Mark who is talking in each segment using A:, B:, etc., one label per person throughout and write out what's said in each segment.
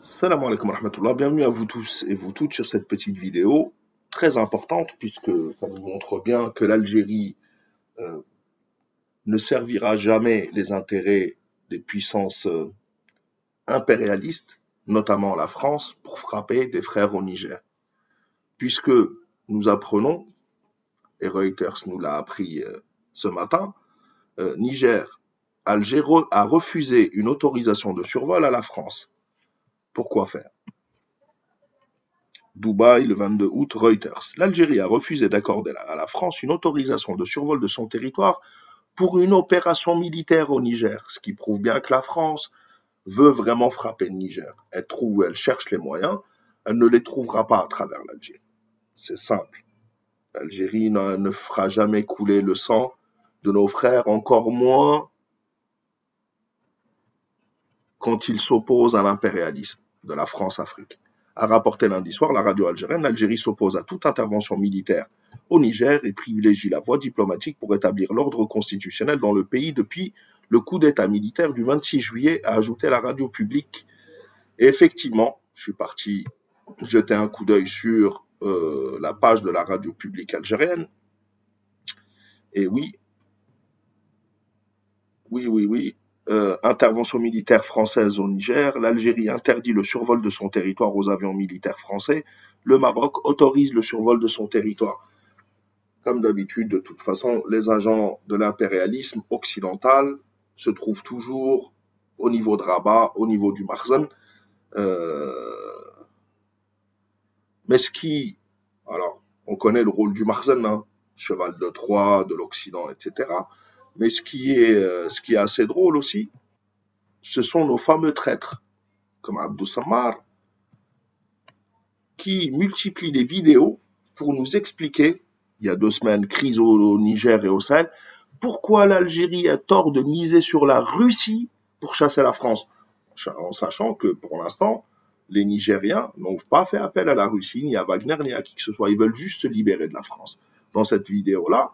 A: Salam alaikum wa rahmatullah, bienvenue à vous tous et vous toutes sur cette petite vidéo très importante puisque ça nous montre bien que l'Algérie euh, ne servira jamais les intérêts des puissances impérialistes, notamment la France, pour frapper des frères au Niger. Puisque nous apprenons, et Reuters nous l'a appris ce matin, Niger, Alger a refusé une autorisation de survol à la France. Pourquoi faire? Dubaï, le 22 août, Reuters. L'Algérie a refusé d'accorder à la France une autorisation de survol de son territoire pour une opération militaire au Niger, ce qui prouve bien que la France veut vraiment frapper le Niger. Elle cherche les moyens, elle ne les trouvera pas à travers l'Algérie. C'est simple. L'Algérie ne fera jamais couler le sang de nos frères, encore moins quand ils s'opposent à l'impérialisme de la France-Afrique. A rapporté lundi soir la radio algérienne, l'Algérie s'oppose à toute intervention militaire au Niger et privilégie la voie diplomatique pour établir l'ordre constitutionnel dans le pays depuis le coup d'État militaire du 26 juillet, a ajouté la radio publique. Et effectivement, je suis parti jeter un coup d'œil sur la page de la radio publique algérienne. Et oui, oui, intervention militaire française au Niger, l'Algérie interdit le survol de son territoire aux avions militaires français, le Maroc autorise le survol de son territoire. Comme d'habitude, de toute façon, les agents de l'impérialisme occidental se trouvent toujours au niveau de Rabat, au niveau du Marzen. Mais ce qui, alors, on connaît le rôle du Marzen, hein, cheval de Troie, de l'Occident, etc. Mais ce qui est assez drôle aussi, ce sont nos fameux traîtres, comme Abdou Sammar, qui multiplient les vidéos pour nous expliquer, il y a 2 semaines, crise au Niger et au Sahel, pourquoi l'Algérie a tort de miser sur la Russie pour chasser la France, en sachant que pour l'instant, les Nigériens n'ont pas fait appel à la Russie, ni à Wagner, ni à qui que ce soit. Ils veulent juste se libérer de la France. Dans cette vidéo-là,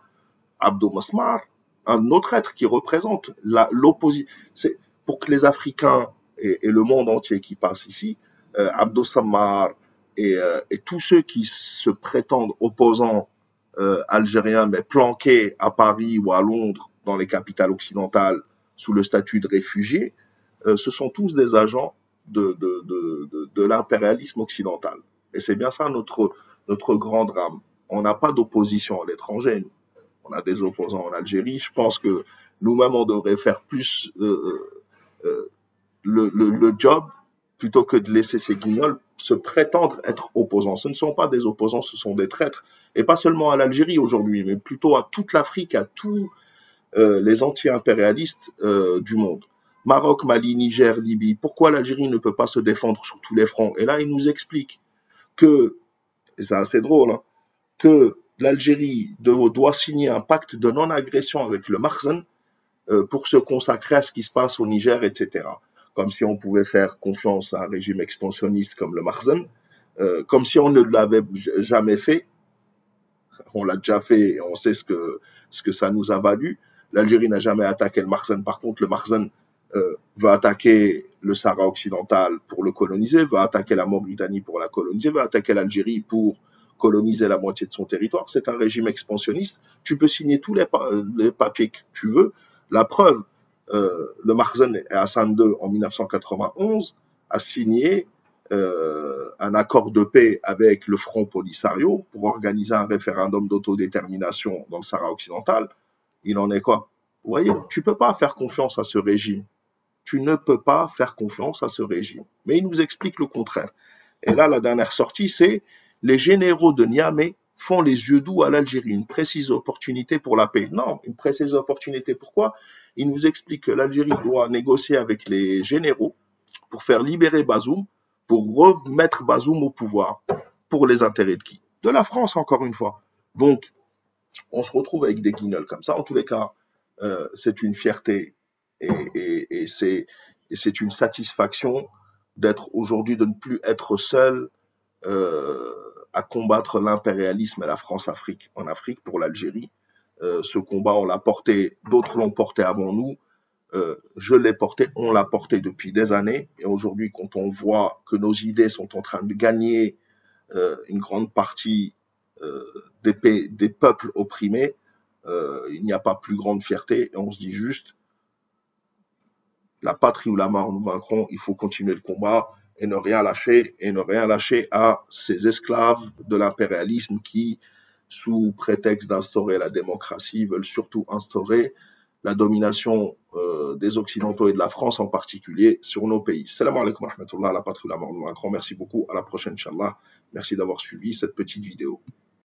A: Abdou Masmar, un autre être qui représente l'opposition. C'est pour que les Africains et le monde entier qui passe ici, Abdou Sammar et tous ceux qui se prétendent opposants algériens, mais planqués à Paris ou à Londres, dans les capitales occidentales, sous le statut de réfugiés, ce sont tous des agents de l'impérialisme occidental. Et c'est bien ça notre grand drame. On n'a pas d'opposition à l'étranger, nous. On a des opposants en Algérie. Je pense que nous-mêmes, on devrait faire plus le job plutôt que de laisser ces guignols se prétendre être opposants. Ce ne sont pas des opposants, ce sont des traîtres. Et pas seulement à l'Algérie aujourd'hui, mais plutôt à toute l'Afrique, à tous les anti-impérialistes du monde. Maroc, Mali, Niger, Libye. Pourquoi l'Algérie ne peut pas se défendre sur tous les fronts? Et là, il nous explique que, et c'est assez drôle, hein, que l'Algérie doit signer un pacte de non-agression avec le Marzen pour se consacrer à ce qui se passe au Niger, etc. Comme si on pouvait faire confiance à un régime expansionniste comme le Marzen, comme si on ne l'avait jamais fait. On l'a déjà fait et on sait ce que ça nous a valu. L'Algérie n'a jamais attaqué le Marzen. Par contre, le Marzen veut attaquer le Sahara occidental pour le coloniser, veut attaquer la Mauritanie pour la coloniser, veut attaquer l'Algérie pour coloniser la moitié de son territoire. C'est un régime expansionniste. Tu peux signer tous les papiers que tu veux. La preuve, le Marzen et Hassan II, en 1991, a signé un accord de paix avec le Front Polisario pour organiser un référendum d'autodétermination dans le Sahara occidental. Il en est quoi? Vous voyez, tu ne peux pas faire confiance à ce régime. Tu ne peux pas faire confiance à ce régime. Mais il nous explique le contraire. Et là, la dernière sortie, c'est les généraux de Niamey font les yeux doux à l'Algérie. Une précise opportunité pour la paix. Non, une précise opportunité. Pourquoi? Il nous explique que l'Algérie doit négocier avec les généraux pour faire libérer Bazoum, pour remettre Bazoum au pouvoir. Pour les intérêts de qui? De la France, encore une fois. Donc, on se retrouve avec des guignols comme ça. En tous les cas, c'est une fierté et c'est une satisfaction d'être aujourd'hui, de ne plus être seul à combattre l'impérialisme et la France-Afrique en Afrique pour l'Algérie. Ce combat, on l'a porté, d'autres l'ont porté avant nous. Je l'ai porté, on l'a porté depuis des années. Et aujourd'hui, quand on voit que nos idées sont en train de gagner une grande partie des peuples opprimés, il n'y a pas plus grande fierté. Et on se dit juste, la patrie ou la mort, nous vaincrons. Il faut continuer le combat et ne rien lâcher à ces esclaves de l'impérialisme qui, sous prétexte d'instaurer la démocratie, veulent surtout instaurer la domination des Occidentaux et de la France en particulier sur nos pays. Salam alaikum wa rahmatullah, la patrie ou la mort, nous vaincrons. Merci beaucoup. À la prochaine, Inch'Allah. Merci d'avoir suivi cette petite vidéo.